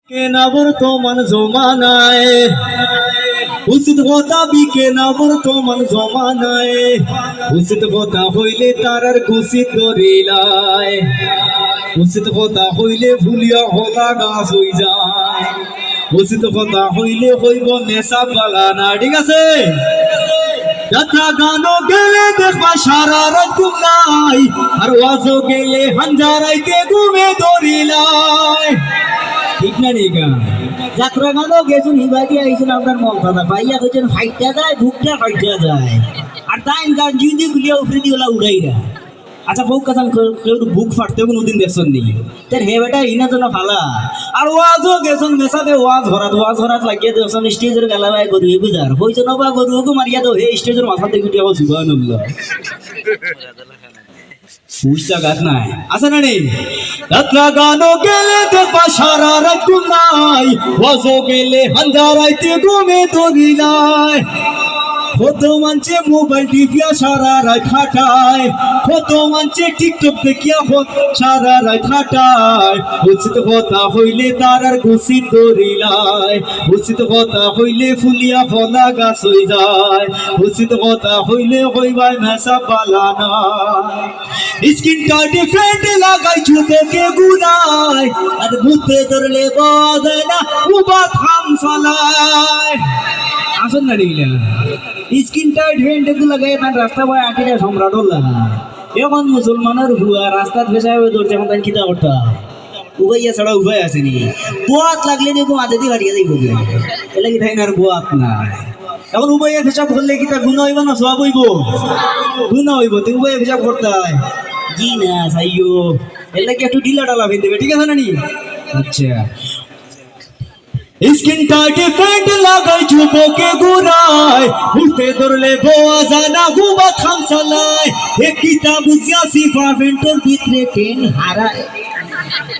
के ना बर्तमान जमानाय उचित কথা বিকে না বর্তমান জমানায় উচিত কথা হইলে তারার কুচিত ধরিলায় উচিত কথা হইলে ভুলিয়া হলা গাছ হই যায় উচিত কথা হইলে হইব নেশা পালানা ঠিক আছে যাত্রা গানো গেলে দেখবা সারা রাত ঘুম নাই আর ওয়াজও গেলে হাঞ্জারাইতে ঘুমে ধরিলায় ঠিক না নিগা যাত্রা গানো গেছুন হিবাদি আইছেন আপনার মন কথা পাইয়া কইছেন ফাইটা যায় বুকটা ফাইটা যায় আর তাই গান জিন্দি গুলিয়া উফরে দিওলা উড়াইরা আচ্ছা বহুত কথা কেউ বুক ফাটতে কোনদিন দেখছেন নি তার হে বেটা ইনা জন্য ফালা আর ওয়াজও গেছন মেসাতে ওয়াজ হরাত লাগিয়ে দেছন স্টেজের গালাবাই গরু বুঝার হইছে না বা গরুকে মারিয়া দাও হে স্টেজের মাথা থেকে উঠিয়া সুবহানাল্লাহ পুষ্টা গাছ নাই আছে না নেই যাত্রা গানো গেলে দেখবা সারা রাত ঘুম নাই ওয়াজও গেলে হাঞ্জারাইতে ঘুমে ধরিলায় কত মানছে মোবাইল টিপিয়া সারা রাত খাটায় কত মানছে টিকটক দেখিয়া সারা রাত খাটায় উচিত কথা হইলে তারার কুচিত ধরিলায় উচিত কথা হইলে ফুলিয়া ফলা গাছ হই যায় উচিত কথা হইলে হইবাই মেসা পালানা স্কিন কার্ডে ফ্রেন্ড লাগাই চুপকে গুনায় আর ভূতে ধরলে বাজে না উবা থাম চালায় আসুন না নিলা স্কিন টাইট ফ্রেন্ড এগুলো লাগাই তার রাস্তা বয় আটিটা সম্রাট হল এখন মুসলমানের হুয়া রাস্তা ফেসায় ধরছে এখন তাই কিতা করতে উবাইয়া ছাড়া উপায় আসেনি বোয়াত লাগলে দেখো আধে দিয়ে হারিয়ে যাইব এলে কি তাই না আর বোয়াত না এখন উবাইয়া ফেসাব করলে কি তা গুণা হইব না সব হইব গুণা হইব তুই উবাইয়া ফেসাব করতে হয় জি না সাইও এলে কি একটু ঢিলা ডালা ফেল দেবে ঠিক আছে না নি আচ্ছা স্কিন টাইটে ফ্রেন্ড লাগাই চুপকে গুনায় উঠতে ধরলে বোয়া যায় না ঘুমা থাম চালায় এ কিতাব বুঝিয়া সিফা ভেন্টর ভিতরে টেন হারায়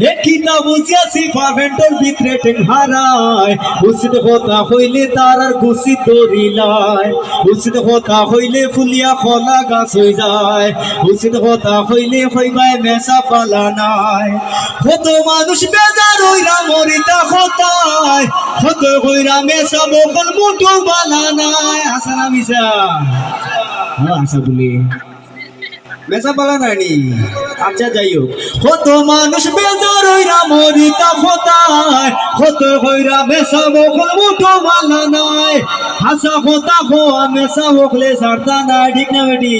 এ কিতাব বুঝিয়া সিফা ভেন্টর ভিতরে টেন হারায় উচিত কথা হইলে তারার কুচিত ধরিলায় উচিত কথা হইলে ফুলিয়া ফলা গাছ হই যায় উচিত কথা হইলে হইবাই মেসা পালানায় কত মানুষ বেজার হইরা মরিতা হতায় কত হইরা মেসা বকল মুঠো বালানায় আসা না মিশা আসা বলি মেসা বালানানি আচ্ছা যাই হোক কত মানুষ বেজার হইরা মরিতা হতায় কত হইরা মেসা বকল মুঠো বালানায় হাসা কথা খোয়া মেসা বকলে সারতা না ঠিক না বেটি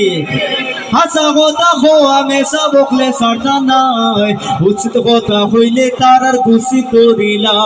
হাসা কথা খোয়া মেসা বকলে সারতা নাই উচিত কথা হইলে তারার কুচিত ধরিলা